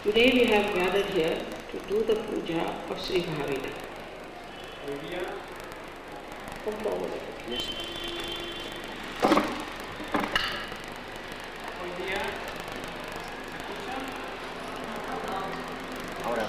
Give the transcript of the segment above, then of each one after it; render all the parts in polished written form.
Today we have gathered here to do the puja of Sri Mahavira. Come forward. Yes. Ahora.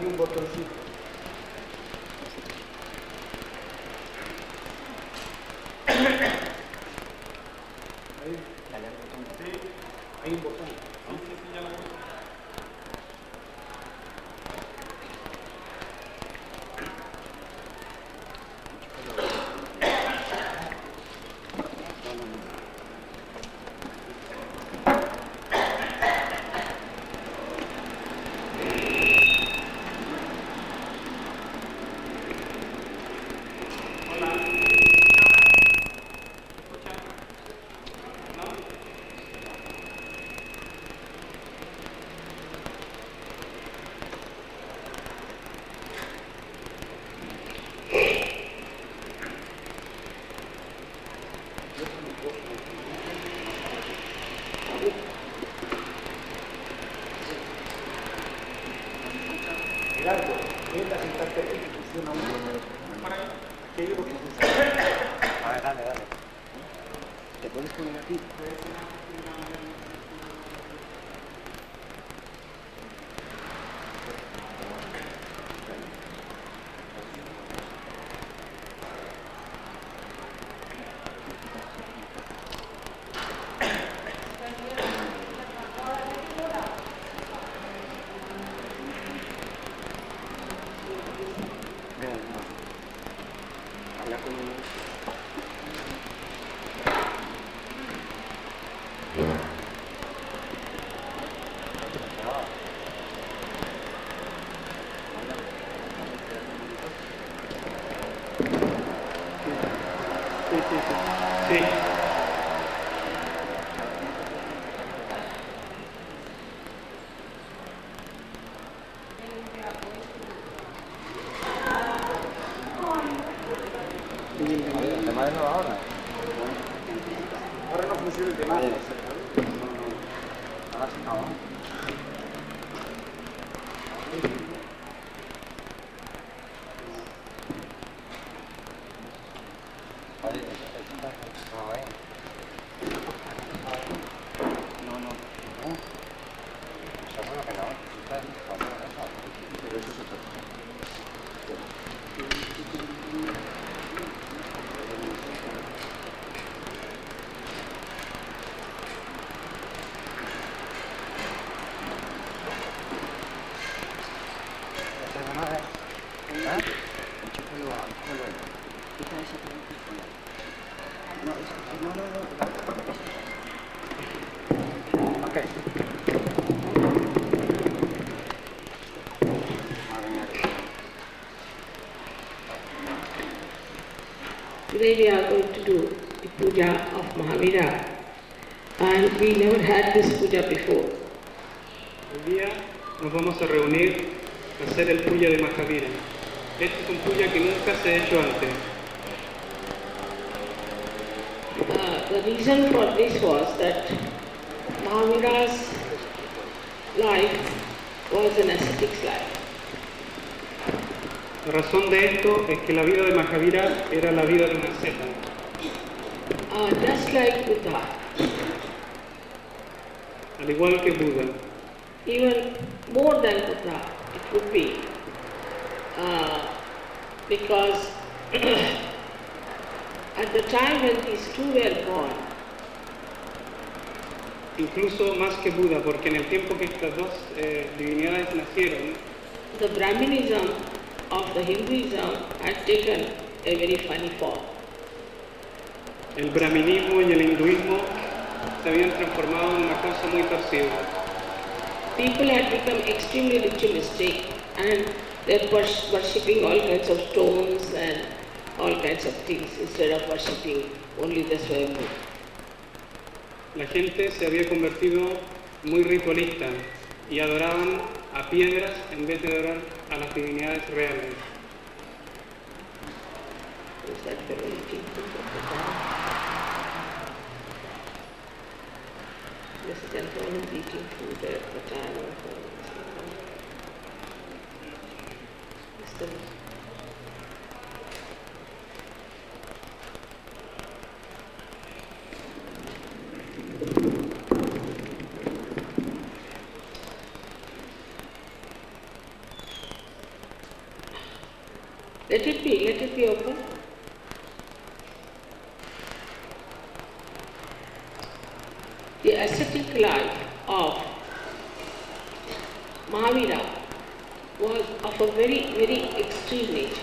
Un botoncito. Ahí. Hay un botón. Gerardo, mientras sentarte aquí que funciona uno. ¿Qué digo que funciona? A ver, dale. ¿Te puedes poner aquí? Habla con uno. Sí. ¿El tema de nuevo ahora? Ahora no funciona el tema. Ahora sí, no. No. Seguro que no. Pero eso es otra cosa. Today we are going to do the puja of Mahavira, and we never had this puja before. Hoy día nos vamos a reunir a hacer el puya de Mahavira. Este es un puya que nunca se ha hecho antes. The reason for this was that Mahavira's life was an ascetic's life. La razón de esto es que la vida de Mahavira era la vida de un asceta. Just like Buddha, Al igual que Buda, even more than Buddha it would be, because at the time when these two were born, incluso más que Buda, porque en el tiempo que estas dos divinidades nacieron, the Brahminism of the Hinduism had taken a very funny form. el brahminismo y el hinduismo se habían transformado en una cosa muy torcida. people had become extremely ritualistic and they're worshipping all kinds of stones and all kinds of things instead of worshipping only the Swayambhu. La gente se había convertido muy ritualista y adoraban a piedras en vez de adorar a las divinidades reales. Is that fellow eating food at the time? This gentleman is eating food at the time of Mr. Let it be open. The ascetic life of Mahavira was of a very, very extreme nature.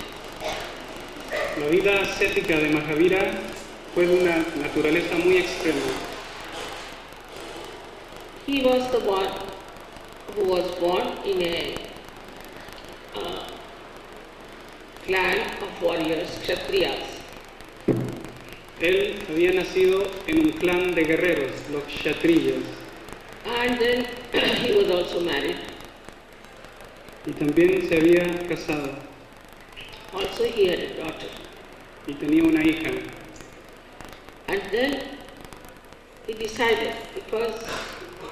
La vida ascética de Mahavira fue de una naturaleza muy extrema. He was the one who was born in a clan of warriors, Kshatriyas. Él había nacido en un clan de guerreros, los Kshatriyas, And then he was also married. y también se había casado Also he had a daughter. y tenía una hija. And then he decided, because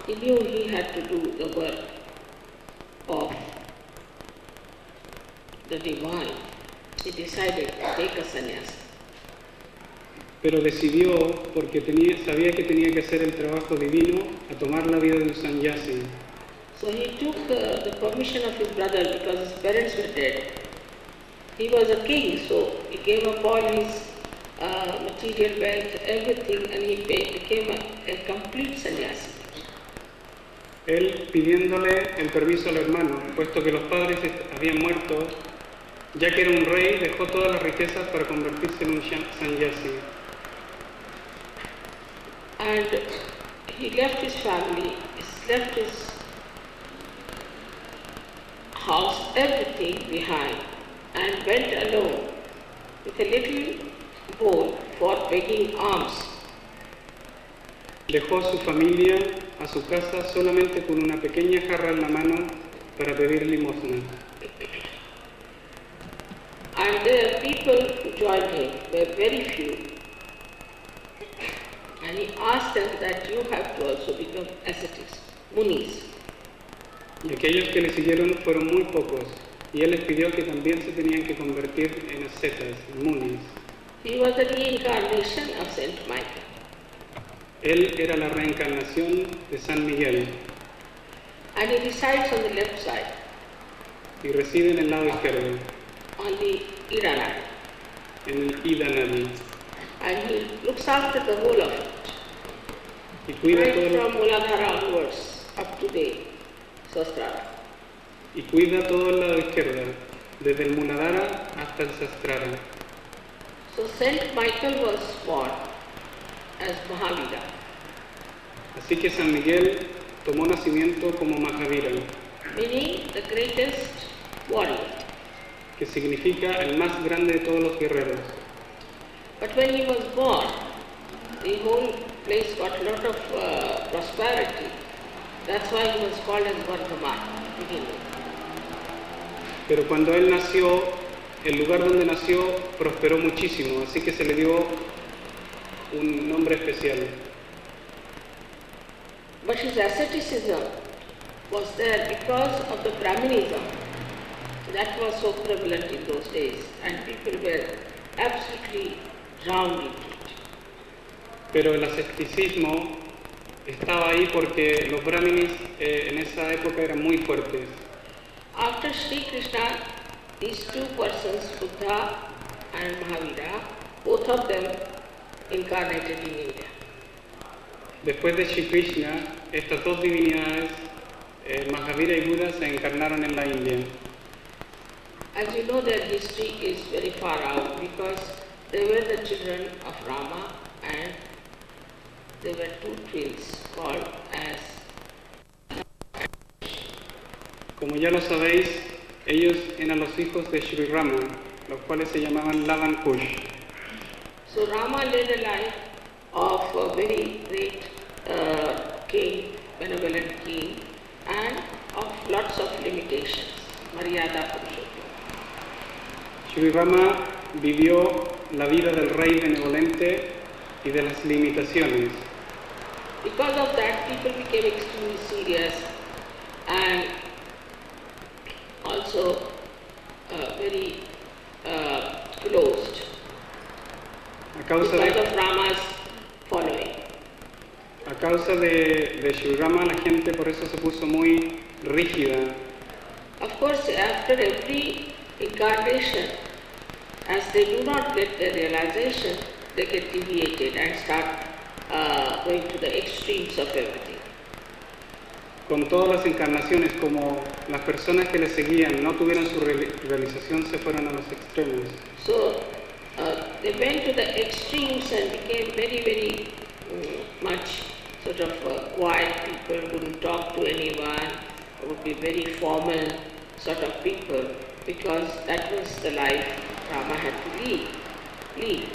he knew he had to do the work of the divine, he decided to take a sannyas. Pero decidió, porque sabía que tenía que hacer el trabajo divino, a tomar la vida de un sannyasi. So he took the permission of his brother because his parents were dead. He was a king, so he gave up all his material wealth, everything, and he became a complete sannyasi. Él pidiéndole el permiso al hermano, puesto que los padres habían muerto, ya que era un rey, dejó todas las riquezas para convertirse en un sannyasi. And he left his family, he left his house, everything behind, and went alone with a little bowl for begging alms. Dejó a su familia, a su casa, solamente con una pequeña jarra en la mano para pedir limosna. And the people who joined him were very few. And he asked them that you have to also become ascetics, munis. Y aquellos que le siguieron fueron muy pocos, y él les pidió que también se tenían que convertir en ascetas, en munis. He was the reincarnation of Saint Michael. Él era la reencarnación de San Miguel And he resides on the left side, y reside en el lado izquierdo, on the Irana. en el Ida Nadi, And he looks after the whole of it, y cuida right todo, from Muladhara onwards up to the Sastrara. todo el lado izquierdo, desde el Muladhara hasta el Sastrara. So Saint Michael was born as Mahavira. Así que San Miguel tomó nacimiento como Mahavira, Meaning the greatest warrior. que significa el más grande de todos los guerreros. But when he was born, the whole place got a lot of prosperity. That's why he was called as Vardhaman. Pero cuando él nació, el lugar donde nació prosperó muchísimo, así que se le dio un nombre especial. But his asceticism was there because of the Brahminism that was so prevalent in those days, and people were absolutely drowned into it. Pero el asceticismo estaba ahí porque los brahminis en esa época eran muy fuertes. After Sri Krishna, these two persons, Buddha and Mahavira, both of them incarnated in India. Después de Shri Krishna, estas dos divinidades, Mahavira y Buda, se encarnaron en la India. As you know, their history is very far out because they were the children of Rama and they were two twins called as Como ya lo sabéis, ellos eran los hijos de Sri Rama, los cuales se llamaban Lavan Kush. So Rama led a life of a very great king, benevolent king, and of lots of limitations, Maryada Purushottam. Sri Rama vivió la vida del rey benevolente y de las limitaciones. Because of that, people became extremely serious and also very closed A causa because de, of Rama's following. a causa de Sri Rama, la gente por eso se puso muy rígida. Of course, after every incarnation, as they do not get the realization, they get deviated and start going to the extremes of everything. Con todas las encarnaciones, como las personas que le seguían no tuvieron su realización, se fueron a los extremos. So they went to the extremes and became very, very much sort of quiet people, wouldn't talk to anyone, would be very formal sort of people, because that was the life Rama had to lead.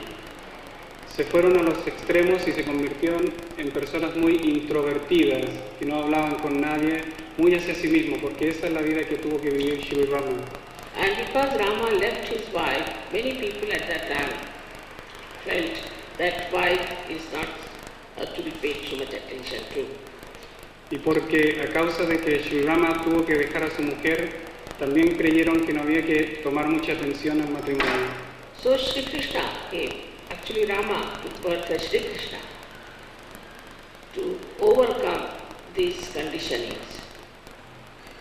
Se fueron a los extremos y se convirtieron en personas muy introvertidas, que no hablaban con nadie, muy hacia sí mismo, porque esa es la vida que tuvo que vivir Sri Rama. And because Rama left his wife, many people at that time felt that wife is not to be paid so much attention to. Y porque a causa de que Sri Rama tuvo que dejar a su mujer, también creyeron que no había que tomar mucha atención al matrimonio. So Sri Krishna came, actually Rama took birth as Sri Krishna to overcome these conditionings.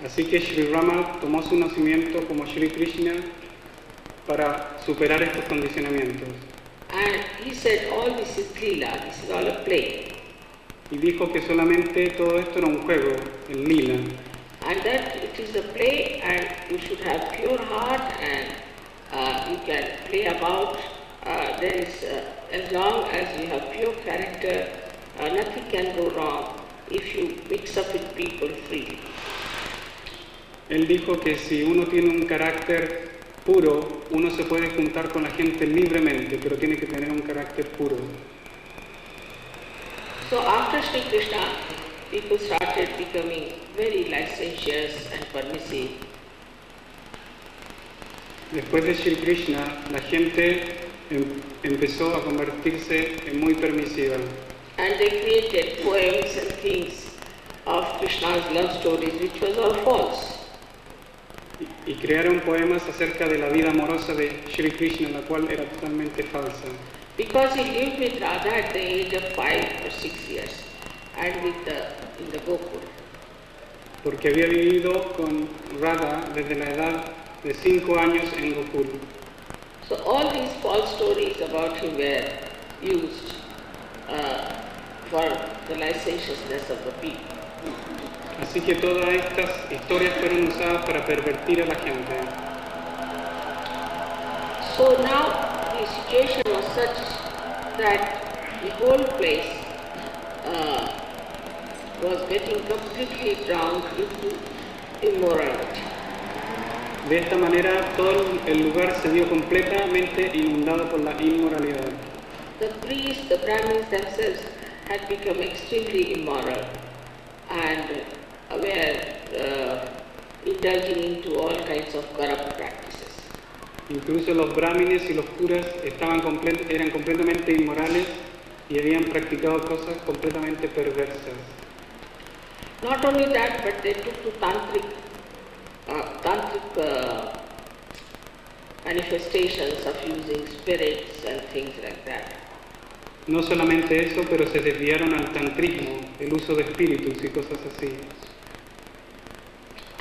Así que Sri Rama tomó su nacimiento como Sri Krishna para superar estos condicionamientos. And he said all this is Leela, this is all a play. Y dijo que solamente todo esto era un juego, el lila, And that it is a play and you should have pure heart and you can play about. There is, as long as you have pure character, nothing can go wrong if you mix up with people freely. Él dijo que si uno tiene un carácter puro, uno se puede juntar con la gente libremente, pero tiene que tener un carácter puro. So after Sri Krishna, people started becoming very licentious and permissive. Después de Sri Krishna, la gente empezó a convertirse en muy permisiva. And they created poems and things of Krishna's love stories, which was all false. Y crearon poemas acerca de la vida amorosa de Sri Krishna, la cual era totalmente falsa. Because he lived with Radha at the age of 5 or 6 years and in the Gokul. Porque había vivido con Radha desde la edad de 5 años en Gokul. So all these false stories about him were used for the licentiousness of the people. Así que todas estas historias fueron usadas para pervertir a la gente. So now the situation was such that the whole place was getting completely drowned into immorality. De esta manera, todo el lugar se vio completamente inundado por la inmoralidad. The priests, the Brahmins themselves had become extremely immoral and were indulging into all kinds of corrupt practices. Incluso los brahmines y los curas eran completamente inmorales y habían practicado cosas completamente perversas. Not only that, but they took to tantric manifestations of using spirits and things like that. No solamente eso, pero se desviaron al tantrismo, el uso de espíritus y cosas así.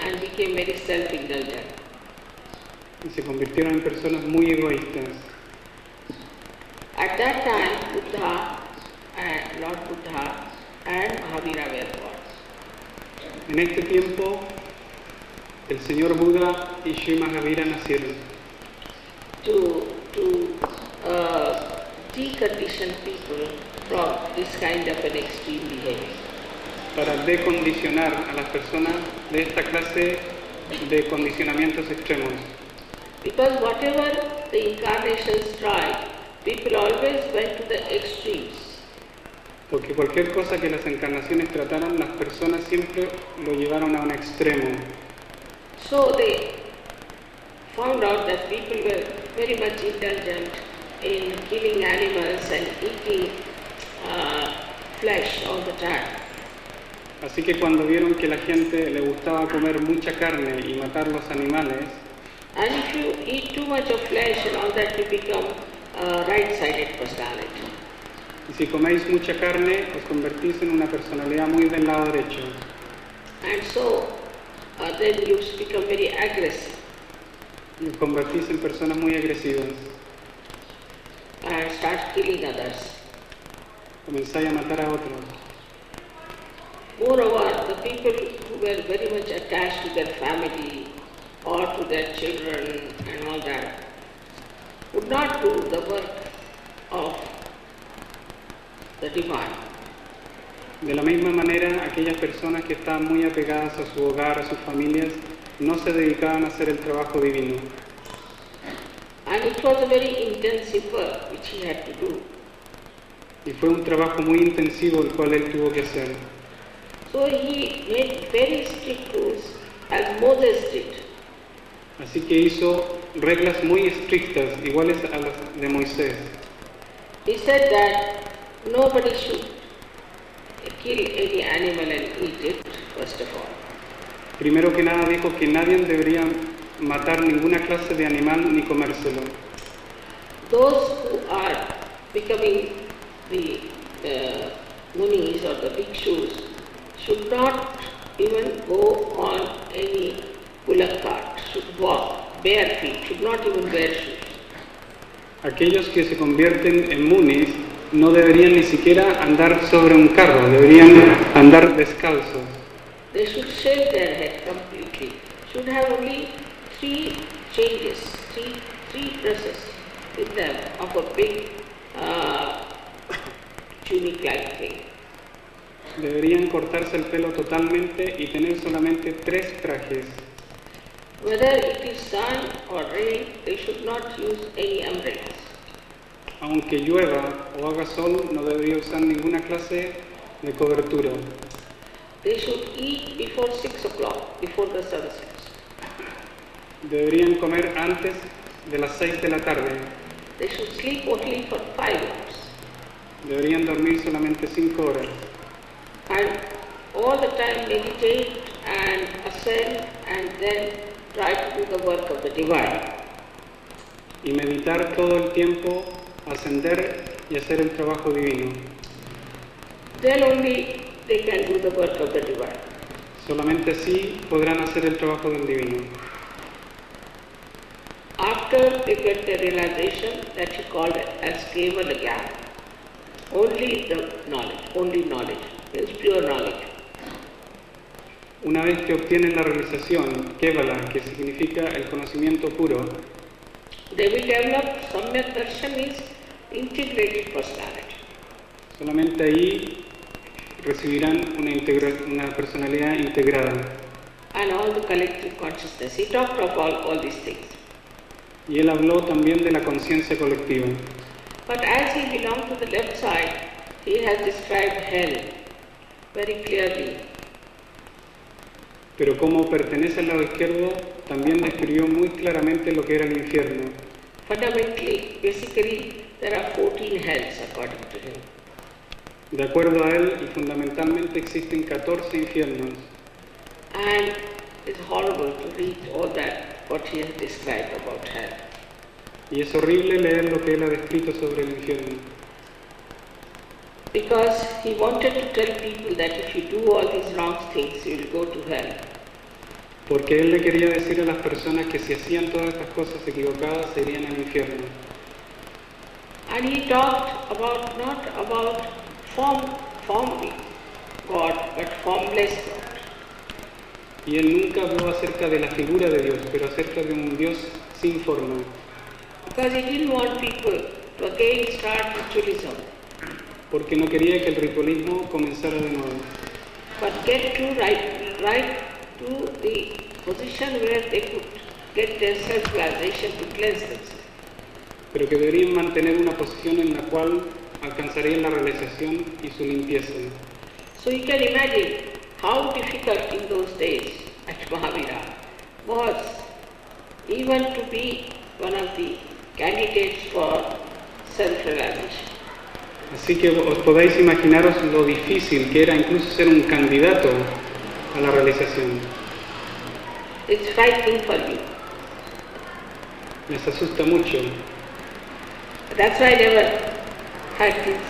And became very self-indulgent. Y se convirtieron en personas muy egoístas. At that time, Buddha and Lord Buddha and Mahavira were born. En este tiempo, el señor Buda y Sri Mahavira nacieron To decondition people from this kind of an extreme behavior. para decondicionar a las personas de esta clase de condicionamientos extremos. Because whatever the incarnations tried, people always went to the extremes. Porque cualquier cosa que las encarnaciones trataron, las personas siempre lo llevaron a un extremo. So they found out that people were very much indulgent in killing animals and eating flesh all the time. Así que cuando vieron que la gente le gustaba comer mucha carne y matar los animales, And if you eat too much of flesh and all that, you become a right-sided personality. y si coméis mucha carne, os convertís en una personalidad muy del lado derecho. And so then you become very aggressive Y os convertís en personas muy agresivas. and start killing others. Comenzáis a matar a otros. Moreover, the people who were very much attached to their family or to their children and all that would not do the work of the divine. De la misma manera, aquellas personas que estaban muy apegadas a su hogar, a sus familias, no se dedicaban a hacer el trabajo divino. And it was a very intensive work which he had to do. Y fue un trabajo muy intensivo el cual él tuvo que hacer. So he made very strict rules as Moses did. Así que hizo reglas muy estrictas, iguales a las de Moisés. He said that nobody should kill any animal and eat it, first of all. Primero que nada dijo que nadie debería matar ninguna clase de animal ni comérselo. Those who are becoming the munis or the bhikshus should not even go on any bullock cart, should walk bare feet, should not even wear shoes. Aquellos que se convierten en munis no deberían ni siquiera andar sobre un carro, deberían andar descalzos. They should shave their head completely, should have only three changes, three dresses with them of a big tunic-like thing. Deberían cortarse el pelo totalmente y tener solamente 3 trajes. Whether it is sun or rain, they should not use any umbrellas. Aunque llueva o haga sol, no debería usar ninguna clase de cobertura. They should eat before 6 o'clock, before the sun sets. Deberían comer antes de las 6 de la tarde. They should sleep only for 5 hours. Deberían dormir solamente 5 horas. And all the time meditate and ascend and then try to do the work of the divine. Y meditar todo el tiempo, ascender y hacer el trabajo divino. Then only they can do the work of the divine. Solamente así podrán hacer el trabajo del divino. After they get the realization that he called it as Kevala Gyan, only the knowledge, means pure knowledge. Una vez que obtienen la realización, Kevala, que significa el conocimiento puro, They will develop Samyak Darshan, means integrated personality. solamente ahí recibirán una personalidad integrada. And all the collective consciousness. He talked of all these things. Y él habló también de la conciencia colectiva. But as he belonged to the left side, he has described hell very clearly. Pero como pertenece al lado izquierdo, también describió muy claramente lo que era el infierno. Fundamentally, basically, there are 14 hells according to him. De acuerdo a él, y fundamentalmente existen 14 infiernos. And it's horrible to read all that, what he has described about hell. Y es horrible leer lo que él ha descrito sobre el infierno. Because he wanted to tell people that if you do all these wrong things, you will go to hell. Porque él le quería decir a las personas que si hacían todas estas cosas equivocadas, se irían al infierno. And he talked about not about form God, but formless God. Y él nunca habló acerca de la figura de Dios, pero acerca de un Dios sin forma. Because he didn't want people to again start ritualism, Porque no quería que el ritualismo comenzara de nuevo, but get to right to the position where they could get their self-realization to cleanse themselves. pero que deberían mantener una posición en la cual alcanzarían la realización y su limpieza. So you can imagine how difficult in those days at Mahavira was even to be one of the candidates for self-realization. Así que os podéis imaginaros lo difícil que era incluso ser un candidato a la realización. It's frightening for you. Les asusta mucho. That's why I never had this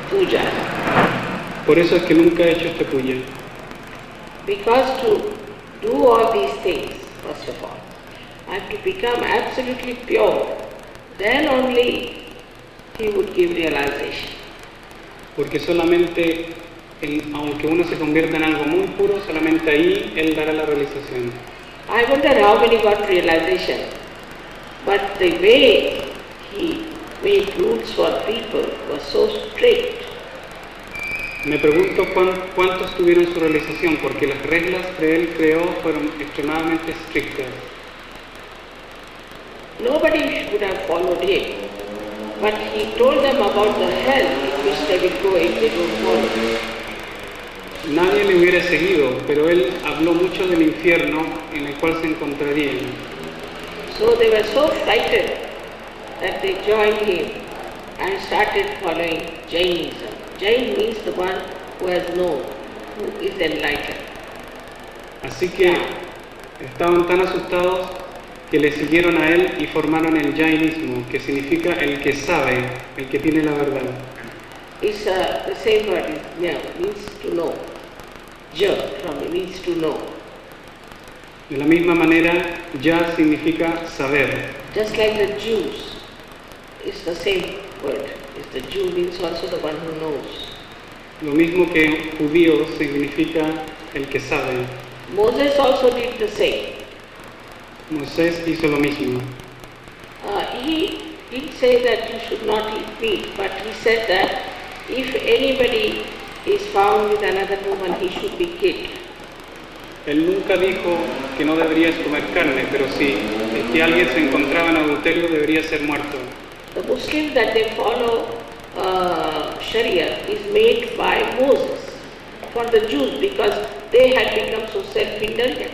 puja. Por eso es que nunca he hecho este puya. Because to do all these things, first of all, and to become absolutely pure, then only he would give realization. Porque solamente, aunque uno se convierta en algo muy puro, solamente ahí él dará la realización. I wonder how many got realization, but the way he made rules for people was so strict. Me pregunto cuántos tuvieron su realización, porque las reglas que él creó fueron extremadamente estrictas. Nobody would have followed him, but he told them about the hell in which they will go if they don't follow. Nadie le hubiera seguido, pero él habló mucho del infierno en el cual se encontrarían. So they were so frightened that they joined him and started following Jainism. Jain means the one who has known, who is enlightened. Así que estaban tan asustados que le siguieron a él y formaron el Jainismo, que significa el que sabe, el que tiene la verdad. It's the same word, means to know. Ja from means to know. De la misma manera, ya significa saber. Just like the Jews, it's the same word. It's the Jew means also the one who knows. Lo mismo que judío significa el que sabe. Moses also did the same. Moisés hizo lo mismo. He didn't say that you should not eat meat, but he said that if anybody is found with another woman, he should be killed. Él nunca dijo que no deberías comer carne, pero sí, si alguien se encontraba en adulterio debería ser muerto. The Muslims that they follow Sharia is made by Moses for the Jews because they had become so self-indulgent.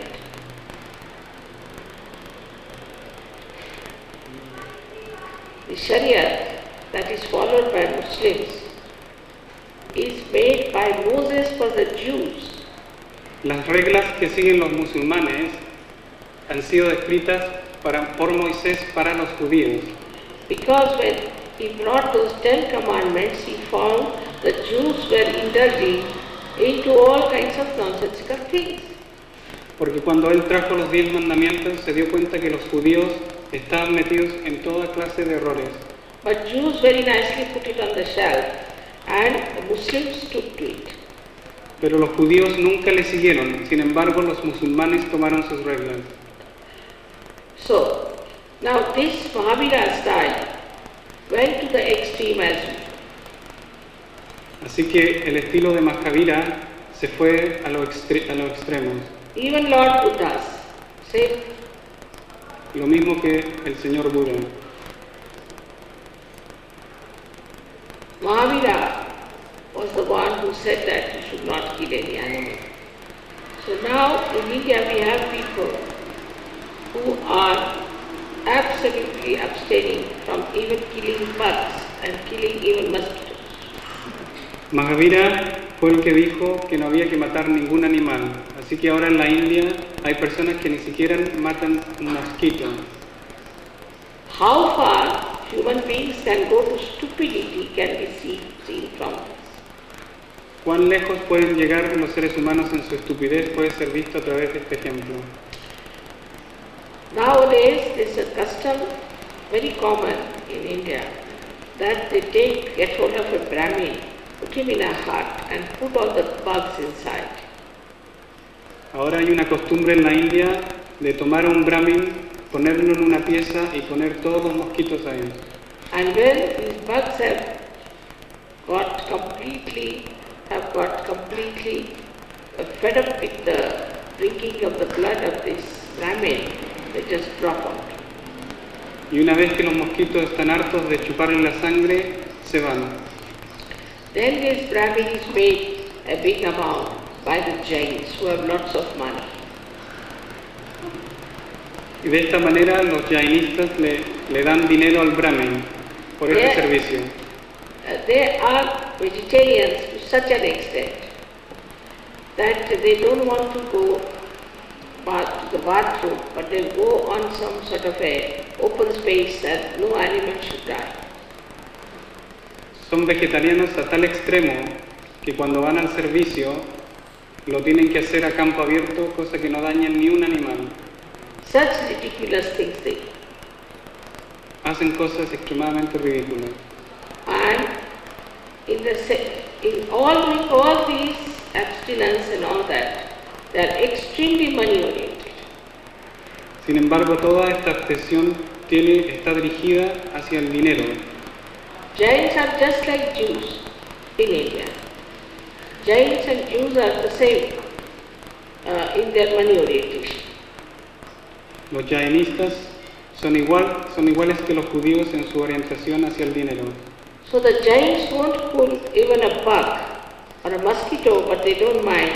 The Sharia that is followed by Muslims is made by Moses for the Jews. Las reglas que siguen los musulmanes han sido descritas por Moisés para los judíos. Because when he brought those 10 commandments, he found the Jews were indulging into all kinds of nonsensical things. Porque cuando él trajo los 10 mandamientos se dio cuenta que los judíos estaban metidos en toda clase de errores. But Jews very nicely put it on the shelf and the Muslims took to it. Pero los judíos nunca le siguieron, sin embargo los musulmanes tomaron sus reglas. So, now this Mahavira style went to the extreme as well. Así que el estilo de Mahavira se fue a los extremos. Even Lord Buddha said, Lo mismo que el señor Buda. Mahavira was the one who said that you should not kill any animal. So now in India we have people who are absolutely abstaining from even killing bugs and killing even mosquitoes. Mahavira fue el que dijo que no había que matar ningún animal. Así que ahora en la India hay personas que ni siquiera matan un mosquito. How far human beings can go to stupidity can be seen from this. Cuán lejos pueden llegar los seres humanos en su estupidez puede ser visto a través de este ejemplo. Nowadays there is a custom very common in India that they get hold of a Brahmin, put him in a hut and put all the bugs inside. Ahora hay una costumbre en la India de tomar a un brahmin, ponerlo en una pieza y poner todos los mosquitos ahí. And when these bugs have got completely fed up with the drinking of the blood of this Brahmin, they just drop out. Y una vez que los mosquitos están hartos de chuparle la sangre, se van. Then this Brahmin is made a big amount by the Jains who have lots of money. Y de esta manera los jainistas le dan dinero al Brahmin por este servicio. They are vegetarians to such an extent that they don't want to go to the bathroom, but they go on some sort of a open space that no animal should die. Son vegetarianos a tal extremo que cuando van al servicio lo tienen que hacer a campo abierto, cosa que no dañen ni un animal. Such ridiculous things they do. Hacen cosas extremadamente ridículas. And in all these abstinence and all that, they are extremely money oriented. Sin embargo, toda esta abstención está dirigida hacia el dinero. Jains are just like Jews in India. Jains and Jews are the same in their money orientation. Los jainistas son iguales que los judíos en su orientación hacia el dinero. So the Jains won't pull even a bug or a mosquito, but they don't mind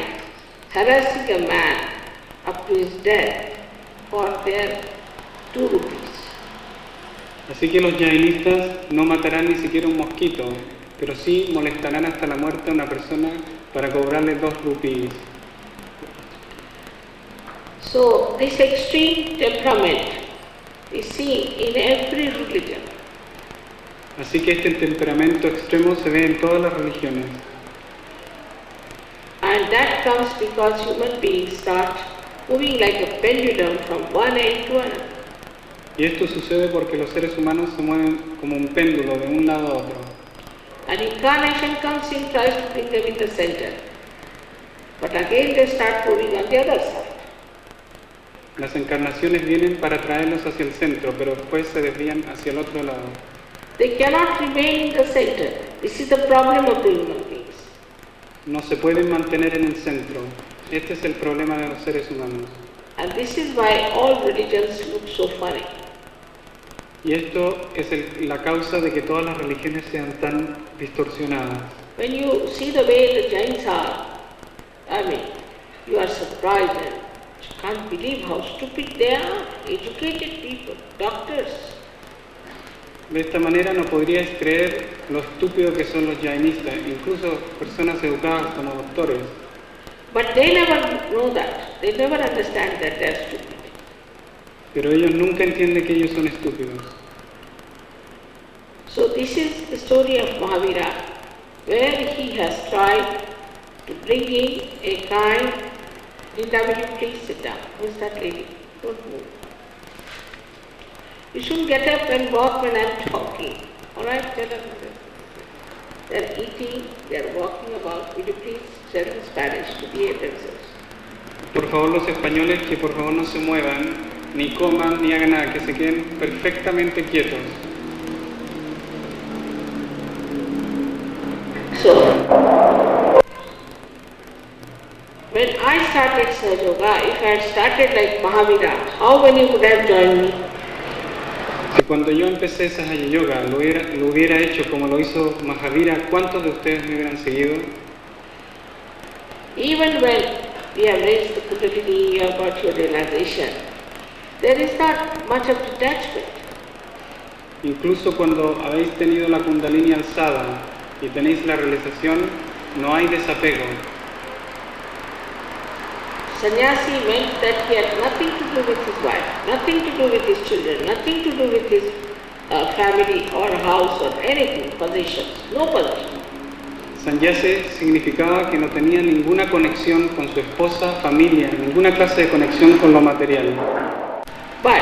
harassing a man up to his death for their 2 rupees. Así que los jainistas no matarán ni siquiera un mosquito, pero sí molestarán hasta la muerte a una persona para cobrarle 2 rupees. So this extreme temperament is seen in every religion. Así que este temperamento extremo se ve en todas las religiones. And that comes because human beings start moving like a pendulum from one end to another. Y esto sucede porque los seres humanos se mueven como un péndulo de un lado a otro. An incarnation comes in, tries to bring them in the center. But again they start moving on the other side. Las encarnaciones vienen para traerlos hacia el centro, pero después se desvían hacia el otro lado. They cannot remain in the center. This is the problem of the human beings. No se pueden mantener en el centro. Este es el problema de los seres humanos. And this is why all religions look so funny. Y esto es la causa de que todas las religiones sean tan distorsionadas. When you see the way the Jains are, I mean, you are surprised and you can't believe how stupid they are. Educated people, doctors. De esta manera no podríais creer lo estúpidos que son los jainistas, incluso personas educadas como doctores. But they never know that. They never understand that they are stupid. Pero ellos nunca entienden que ellos son estúpidos. So this is the story of Mahavira, where he has tried to bring in a kind. Linda, will you please sit down? Who is that lady? Don't move. You shouldn't get up and walk when I'm talking. All right, tell them. They're eating, they're walking about. Will you please tell in Spanish to behave themselves? Por favor, los españoles, que por favor no se muevan, ni coman, ni hagan nada, que se queden perfectamente quietos. So, when I started Sahaja Yoga, if I had started like Mahavira, how many would have joined me? Si cuando yo empecé Sahaja Yoga lo hubiera hecho como lo hizo Mahavira, ¿cuántos de ustedes me hubieran seguido? Even when we have raised the Kundalini, you have got your realization, there is not much of detachment. Incluso cuando habéis tenido la Kundalini alzada y tenéis la realización, no hay desapego. Sannyasi meant that he had nothing to do with his wife, nothing to do with his children, nothing to do with his family or house or anything, possessions, no possessions. Sannyasi significaba que no tenía ninguna conexión con su esposa, familia, ninguna clase de conexión con lo material. But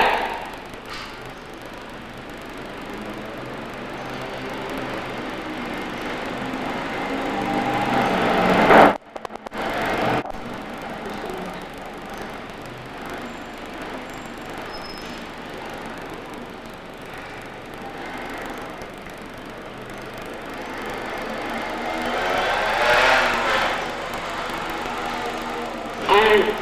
And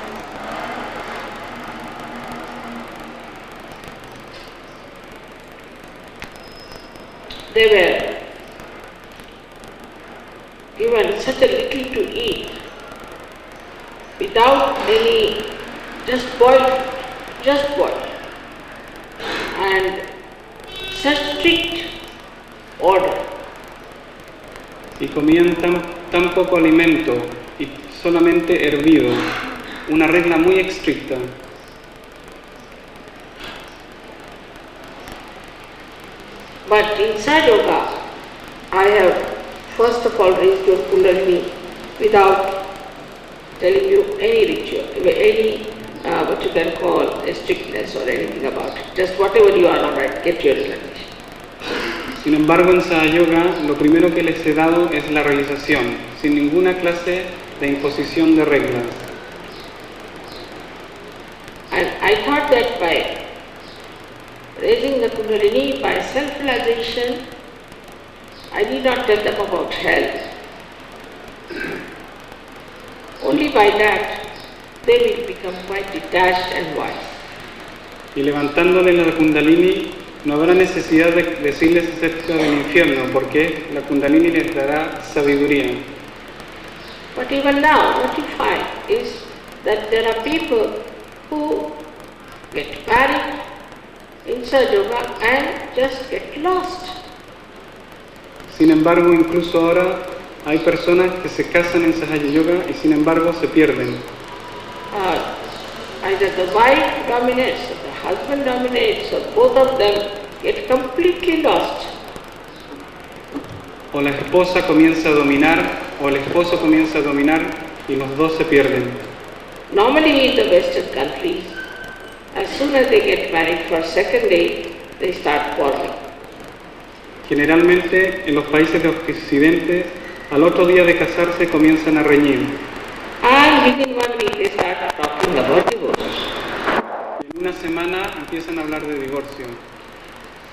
they were given such a little to eat without any, just boiled, and such strict order. Y comían tan poco alimento y solamente hervido, una regla muy estricta. But in Sahaja Yoga, I have first of all raised your Kundalini without telling you any ritual, any what you can call a strictness or anything about it. Just whatever you are, all right, get your realization. Sin embargo, en Sahaja Yoga, lo primero que les he dado es la realización, sin ninguna clase de imposición de reglas. And I thought that by raising the Kundalini, by self-realization, I need not tell them about health. Only by that, they will become quite detached and wise. Y levantándole la Kundalini, no habrá necesidad de decirles acerca del infierno, porque la Kundalini les dará sabiduría. But even now, what you find is that there are people who get married in Sahaja Yoga and just get lost. Sin embargo, incluso ahora hay personas que se casan en Sahaja Yoga y sin embargo se pierden. Either the wife dominates or the husband dominates or both of them get completely lost. O la esposa comienza a dominar o el esposo comienza a dominar y los dos se pierden. Normally in the Western countries, as soon as they get married for second date, they start quarreling. Generalmente en los países de Occidente, al otro día de casarse comienzan a reñir. And within 1 week they start talking about divorce. Y en una semana empiezan a hablar de divorcio.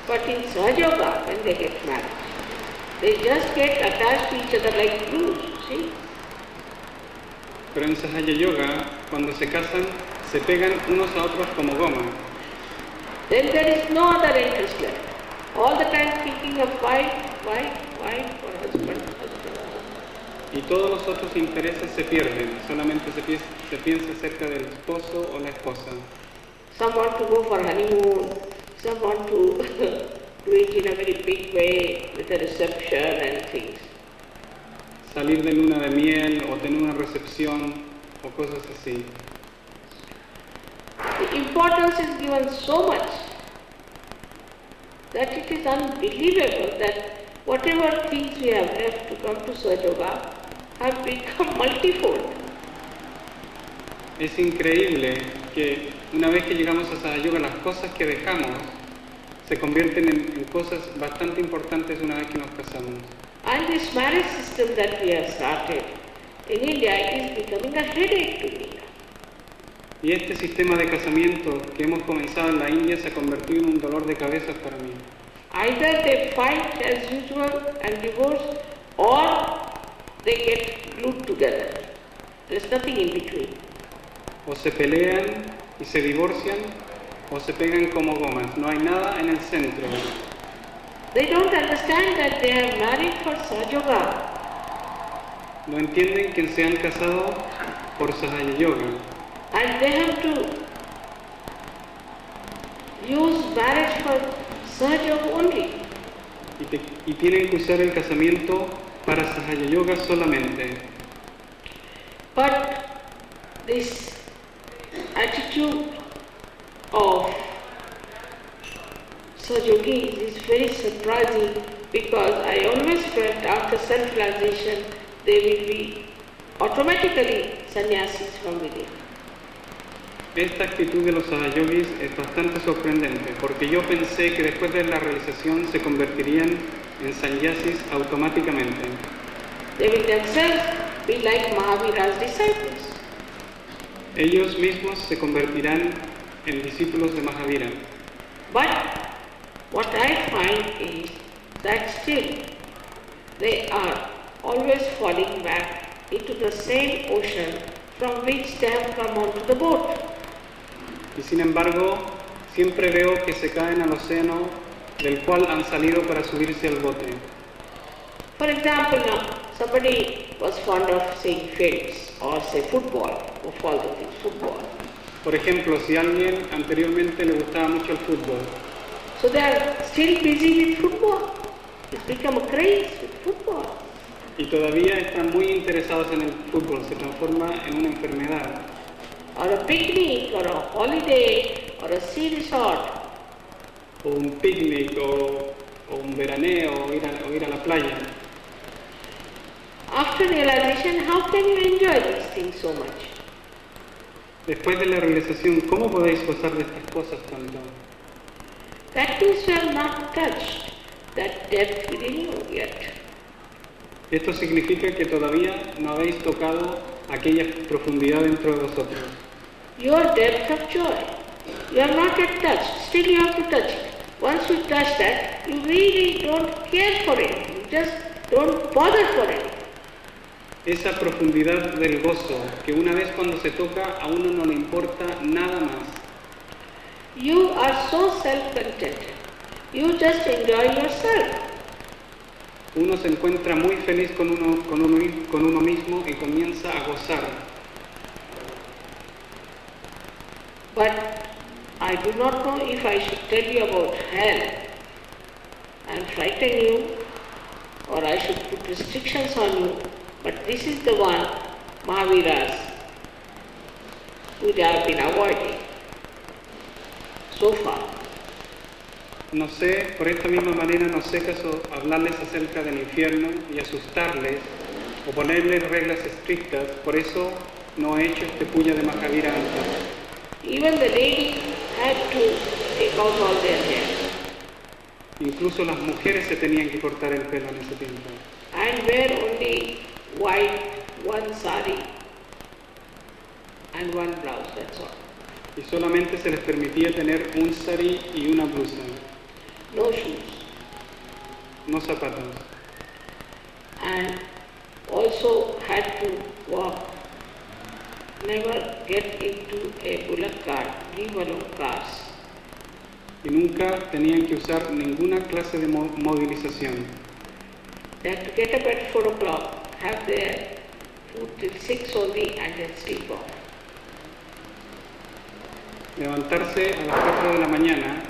But in Sahaja Yoga, when they get married, they just get attached to each other like glues, see? Pero en Sahaja Yoga, cuando se casan, se pegan unos a otros como goma. Then there is no other interest left. All the time thinking of wife, or husband. Y todos los otros intereses se pierden, solamente se piensa acerca del esposo o la esposa. Some want to go for honeymoon, some want to do it in a very big way with a reception and things. Salir de luna de miel o tener una recepción o cosas así. The importance is given so much that it is unbelievable that whatever things we have left to come to Sahaja Yoga have become multifold. Es increíble que una vez que llegamos a Sahaja Yoga, las cosas que dejamos se convierten en cosas bastante importantes una vez que nos casamos. And this marriage system that we have started in India is becoming a headache to me. Y este sistema de casamiento que hemos comenzado en la India se ha convertido en un dolor de cabeza para mí. Either they fight as usual and divorce, or they get glued together. There's nothing in between. O se pelean y se divorcian, o se pegan como gomas. No hay nada en el centro. They don't understand that they are married for Sahaja Yoga. No entienden que se han casado por Sahaja Yoga. And they have to use marriage for Sahaja Yoga only. Y tienen que usar el casamiento para Sahaja Yoga solamente. But this attitude of Sahaja Yogis is very surprising, because I always felt after self-realization they will be automatically sannyasis from within. Esta actitud de los Sahaja Yogis es bastante sorprendente, porque yo pensé que después de la realización se convertirían en sannyasis automáticamente. They will themselves be like Mahavira's disciples. Ellos mismos se convertirán en discípulos de Mahavira. But what I find is that still they are always falling back into the same ocean from which they have come onto the boat. Y sin embargo, siempre veo que se caen al océano del cual han salido para subirse al bote. For example, now, somebody was fond of saying films or say football, or all the things, football. Por ejemplo, si a alguien anteriormente le gustaba mucho el fútbol, So they are still busy with football. It's become a craze with football. y todavía están muy interesados en el fútbol, se transforma en una enfermedad. Or a picnic, or a holiday, or a sea resort. O un picnic, o un veraneo, o ir a la playa. After realization, how can you enjoy these things so much? Después de la realización, ¿cómo podéis gozar de estas cosas tanto? That means you have not touched that depth within you yet. Esto significa que todavía no habéis tocado aquella profundidad dentro de vosotros. Your depth of joy. You have not yet touched. Still you have to touch it. Once you touch that, you really don't care for it. You just don't bother for it. Esa profundidad del gozo, que una vez cuando se toca a uno no le importa nada más. You are so self-contented. You just enjoy yourself. Uno se encuentra muy feliz con uno mismo y comienza a gozar. But I do not know if I should tell you about hell and frighten you, or I should put restrictions on you. But this is the one, Mahaviras, which I have been avoiding so far. No sé, por esta misma manera no sé caso hablarles acerca del infierno y asustarles o ponerles reglas estrictas, por eso no he hecho este puya de Mahavira antes. Even the ladies had to take out all their hair Incluso las mujeres se tenían que cortar el pelo en ese tiempo. and wear only white, one sari and one blouse, that's all. Y solamente se les permitía tener un sari y una blusa, No shoes. no zapatos. And also had to walk, never get into a bullock cart, balloon cars. Y nunca tenían que usar ninguna clase de movilización. They had to get up at 4 o'clock, have their food till 6 only and then sleep off. Levantarse a las 4 de la mañana,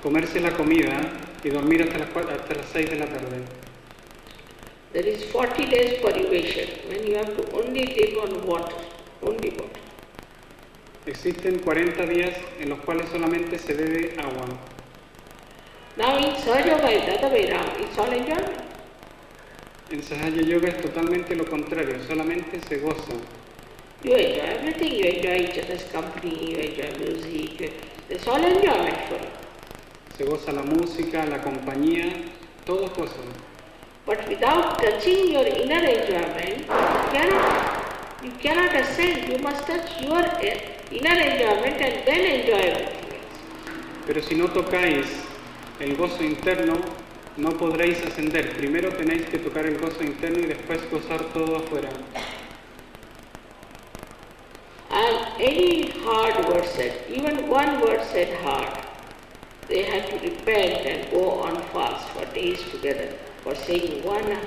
comerse la comida y dormir hasta las 6 de la tarde. There is 40 days purgation when you have to only live on water, only water. Existen 40 días en los cuales solamente se bebe agua. Now in Sahaja Yoga is the other way around, it's all enjoyment. En Sahaja Yoga es totalmente lo contrario, solamente se goza. You enjoy everything, you enjoy each other's company, you enjoy music, it's all enjoyment for you. Se goza la música, la compañía, todo gozo. But without touching your inner enjoyment, you cannot ascend. You must touch your inner enjoyment and then enjoy everything else. Pero si no tocáis el gozo interno, no podréis ascender. Primero tenéis que tocar el gozo interno y después gozar todo afuera. And any hard word said, even one word said hard, they had to repent and go on fast for days together for saying one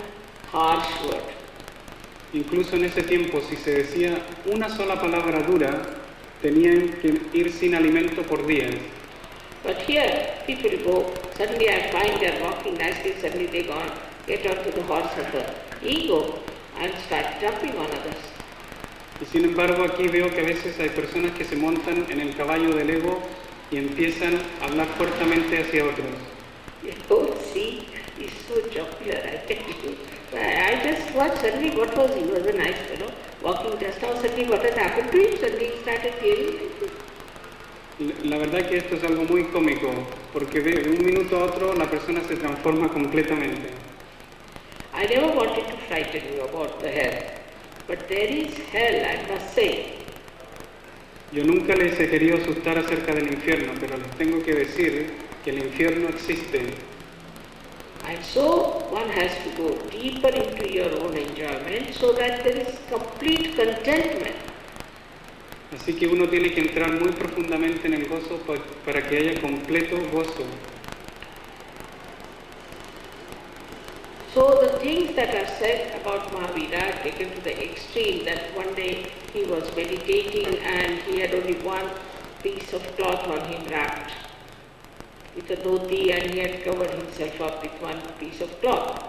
harsh word. Incluso en ese tiempo, si se decía una sola palabra dura, tenían que ir sin alimento por días. But here, people go, suddenly I find they're walking nicely, suddenly they go on, get onto the horse of the ego and start jumping on others. Y sin embargo, aquí veo que a veces hay personas que se montan en el caballo del ego y empiezan a hablar fuertemente hacia otros. Oh, see, he's so jocular, I tell you. I just watched, suddenly what was he? He was a nice fellow, walking just now, suddenly what had happened to him? Suddenly he started hearing. La verdad que esto es algo muy cómico, porque de un minuto a otro la persona se transforma completamente. I never wanted to frighten you about the hell, but there is hell, I must say. Yo nunca les he querido asustar acerca del infierno, pero les tengo que decir que el infierno existe. And so one has to go deeper into your own enjoyment so that there is complete contentment. Así que uno tiene que entrar muy profundamente en el gozo para que haya completo gozo. So the things that are said about Mahavira are taken to the extreme that one day he was meditating and he had only one piece of cloth on him wrapped with a dhoti and he had covered himself up with one piece of cloth.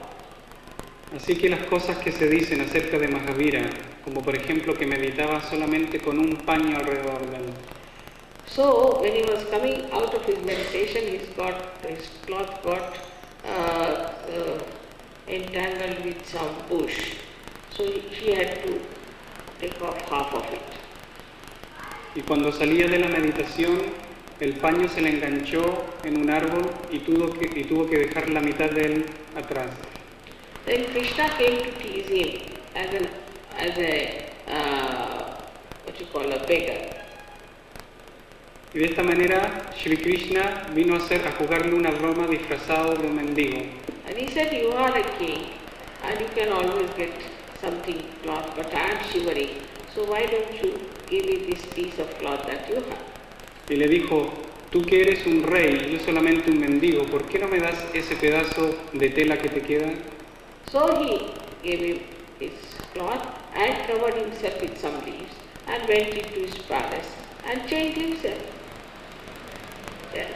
Así que las cosas que se dicen acerca de Mahavira, como por ejemplo que meditaba solamente con un paño alrededor de él. So when he was coming out of his meditation, his cloth got entangled with some bush. So he had to take off half of it. Y cuando salía de la meditación, el paño se le enganchó en un árbol y tuvo que dejar la mitad de él atrás. Then Krishna came to tease him as a beggar. Y de esta manera, Shri Krishna vino a jugarle una broma disfrazado de un mendigo. And he said, you are a king and you can always get something cloth, but I am shivering. So why don't you give me this piece of cloth that you have? Y le dijo, tú que eres un rey y yo solamente un mendigo, ¿por qué no me das ese pedazo de tela que te queda? So he gave him his cloth and covered himself with some leaves and went into his palace and changed himself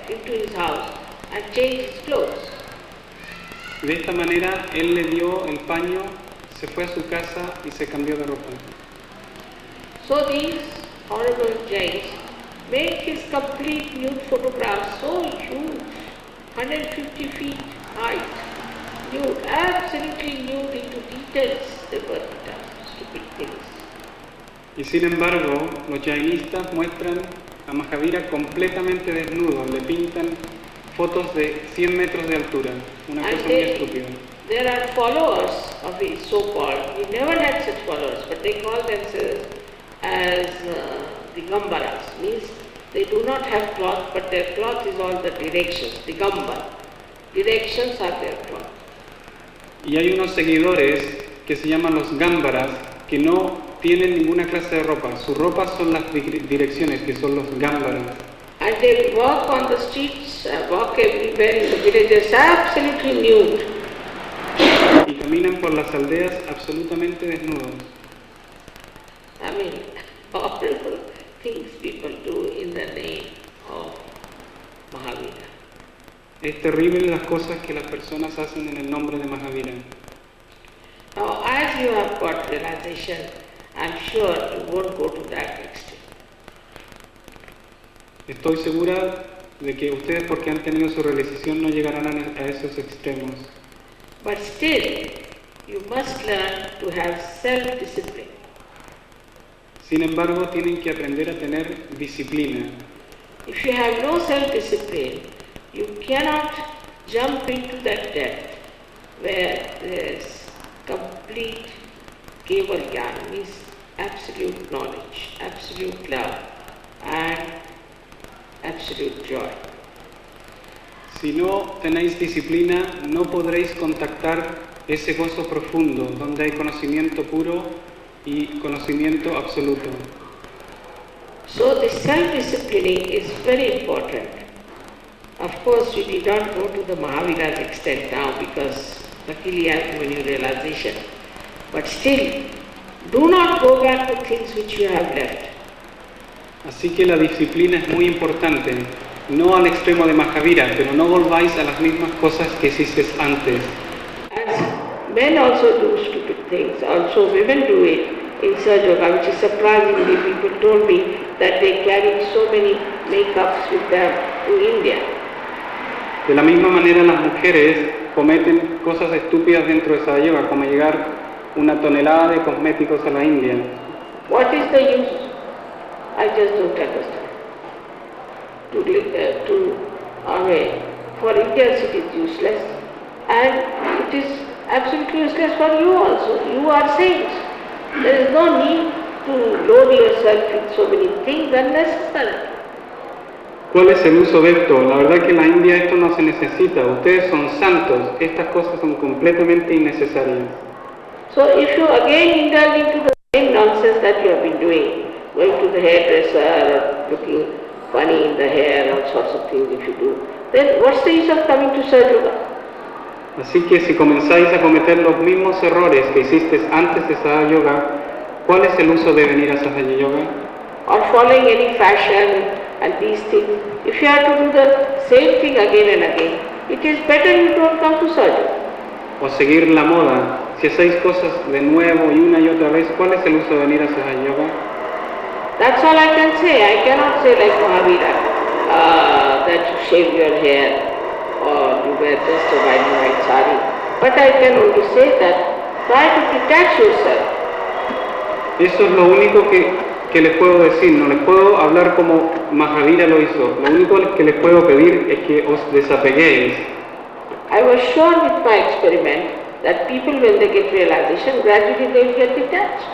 into his house and changed his clothes. De esta manera, él le dio el paño, se fue a su casa y se cambió de ropa. So these horrible Jains made his complete nude photograph so huge, 150 feet height, nude, absolutely nude into details. They were stupid things. Y sin embargo, los jainistas muestran a Mahavira completamente desnudo, le pintan fotos de 100 metros de altura, una cosa muy estúpida. There are followers of his so-called, he never had such followers, but they call themselves as Digambaras, means they do not have cloth, but their cloth is all the directions, Digambara. Directions are their cloth. Y hay unos seguidores que se llaman los Gámbaras, que no tienen ninguna clase de ropa. Su ropa son las direcciones, que son los Gámbaras. And they walk on the streets, walk everywhere in the villages, absolutely nude. Y caminan por las aldeas absolutamente desnudos. I mean, horrible things people do in the name of Mahavira. Es terrible las cosas que las personas hacen en el nombre de Mahavira. Now, as you have got realization, I'm sure you won't go to that extreme. Estoy segura de que ustedes, porque han tenido su realización, no llegarán a esos extremos. But still, you must learn to have self-discipline. Sin embargo, tienen que aprender a tener disciplina. If you have no self-discipline, you cannot jump into that depth where there is complete Keval Jnana, means absolute knowledge, absolute love, and absolute joy. Si no tenéis disciplina, no podréis contactar ese gozo profundo, donde hay conocimiento puro y conocimiento absoluto. So this self-disciplining is very important. Of course, you did not go to the Mahavira's extent now because luckily I have given you realization. But still, do not go back to things which you have left. Así que la disciplina es muy importante, no al extremo de Mahavira, pero no volváis a las mismas cosas que hicisteis antes. As men also do stupid things, also women do it in Sahaja Yoga, which is surprisingly, people told me that they carry so many makeups with them to India. De la misma manera, las mujeres cometen cosas estúpidas dentro de Sahaja Yoga, como llegar una tonelada de cosméticos a la India. What is the use? I just don't understand. For Indians it is useless, and it is absolutely useless for you also. You are saints. There is no need to load yourself with so many things unnecessary. ¿Cuál es el uso de esto? La verdad que en la India esto no se necesita. Ustedes son santos. Estas cosas son completamente innecesarias. So if you again indulge into the same nonsense that you have been doing, going to the hairdresser or looking funny in the hair, all sorts of things if you do, then what's the use of coming to Sahaja Yoga? Así que si comenzáis a cometer los mismos errores que hicisteis antes de Sahaja Yoga, ¿cuál es el uso de venir a Sahaja Yoga? Or following any fashion and these things. If you have to do the same thing again and again, it is better you don't come to Sahaja Yoga. O seguir la moda. Si hacéis cosas de nuevo y una y otra vez, ¿cuál es el uso de venir a Sahaja Yoga? That's all I can say. I cannot say like Mahavira, that you shave your hair or you wear just a white sari. But I can only say that try to detach yourself. Eso es lo único que les puedo decir. No les puedo hablar como Mahavira lo hizo. Lo único que les puedo pedir es que os desapeguéis. I was sure with my experiment that people, when they get realization, gradually they will get detached.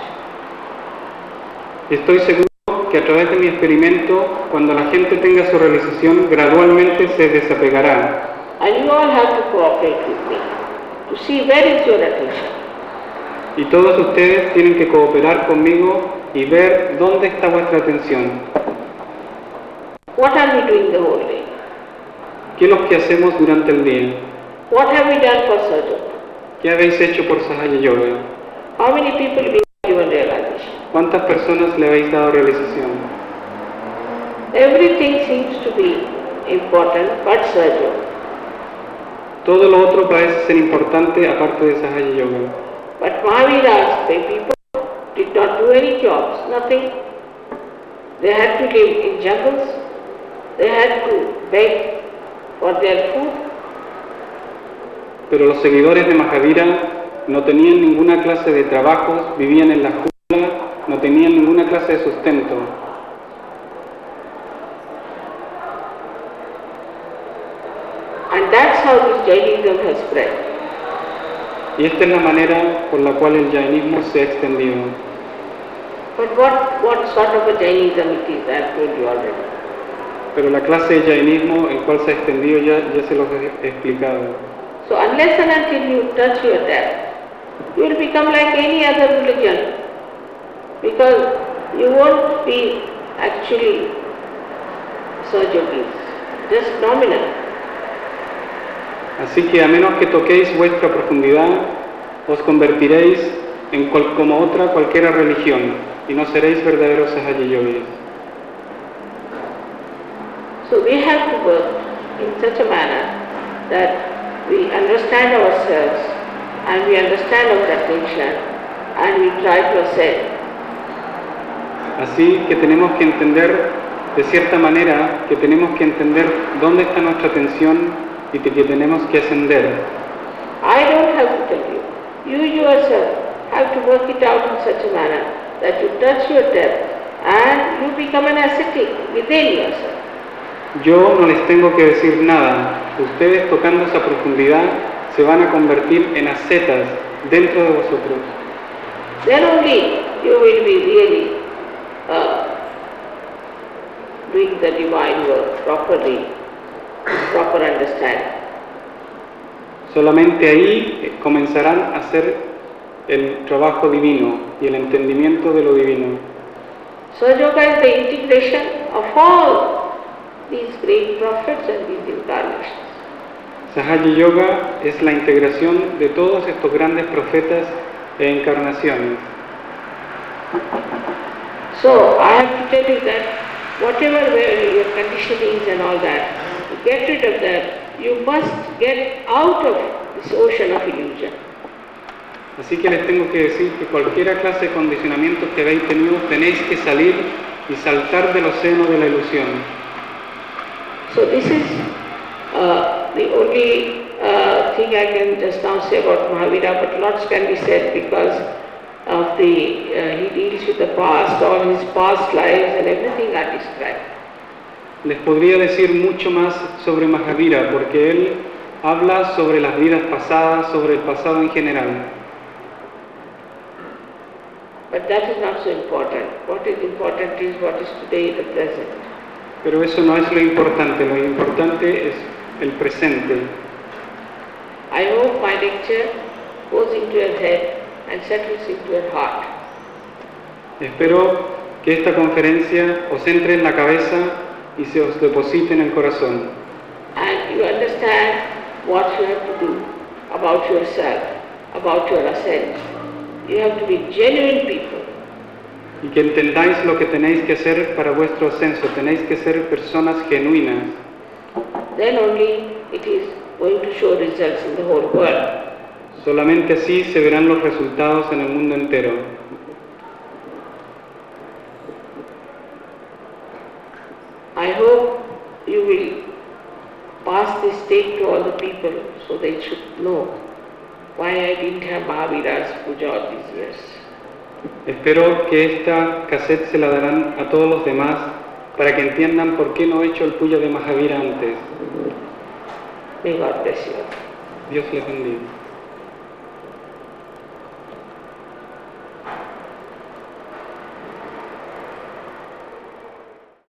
Estoy seguro que a través de mi experimento, cuando la gente tenga su realización, gradualmente se desapegará. And you all have to cooperate with me to see where is your attention. Y todos ustedes tienen que cooperar conmigo y ver dónde está vuestra atención. What are we doing the whole day? ¿Qué es lo que hacemos durante el día? What have we done for Sahaja Yoga? ¿Qué habéis hecho por Sahaja Yoga? How many people have been given realization? ¿Cuántas personas le habéis dado realización? Everything seems to be important but Sahaja Yoga. Todo lo otro parece ser importante aparte de Sahaja Yoga. But Mahavira's people did not do any jobs, nothing. They had to live in jungles, they had to beg for their food. Pero los seguidores de Mahavira no tenían ninguna clase de trabajos, vivían en la jungla, no tenían ninguna clase de sustento. And that's how this Jainism has spread. Y esta es la manera por la cual el Jainismo se ha extendido. But what sort of a Jainism it is, I have told you already. Pero la clase de Jainismo, el cual se ha extendido, ya se los he explicado. So unless and until you touch your depth, you will become like any other religion. Because you won't be actually Sahaja Yogis, just nominal. Así que a menos que toquéis vuestra profundidad, os convertiréis en como otra cualquiera religión y no seréis verdaderos Sahaja Yogis. So we have to work in such a manner that we understand ourselves and we understand our attention and we try to ascend. Así que tenemos que entender, de cierta manera, que tenemos que entender dónde está nuestra atención y que tenemos que ascender. I don't have to tell you. You yourself have to work it out in such a manner that you touch your depth and you become an ascetic within yourself. Yo no les tengo que decir nada. Ustedes tocando esa profundidad se van a convertir en ascetas dentro de vosotros. Then only you will be really doing the divine work properly, proper understanding. Solamente ahí comenzarán a hacer el trabajo divino y el entendimiento de lo divino. Sahaja Yoga is the integration of all these great prophets and these incarnations. Sahaja Yoga es la integración de todos estos grandes profetas e encarnaciones. So I have to tell you that whatever your conditionings and all that, to get rid of that, you must get out of this ocean of illusion. Así que les tengo que decir que cualquier clase de condicionamientos que habéis tenido tenéis que salir y saltar del océano de la ilusión. So this is the only thing I can just now say about Mahavira, but lots can be said because of he deals with the past, all his past lives and everything are described. Les podría decir mucho más sobre Mahavira porque él habla sobre las vidas pasadas, sobre el pasado en general. But that is not so important. What is important is what is today, the present. Pero eso no es lo importante es el presente. I hope my lecture goes into your head and settles into your heart. Espero Que esta conferencia os entre en la cabeza y se os deposite en el corazón. And you understand what you have to do about yourself, about your ascent. You have to be genuine people. Y que entendáis lo que tenéis que hacer para vuestro ascenso. Tenéis que ser personas genuinas. Then only it is going to show results in the whole world. Solamente así se verán los resultados en el mundo entero. I hope you will pass this tape to all the people so they should know why I didn't have Mahavira's puja all these years. Espero que esta cassette se la darán a todos los demás para que entiendan por qué no he hecho el puya de Mahavira antes. May God bless you. Dios les bendiga.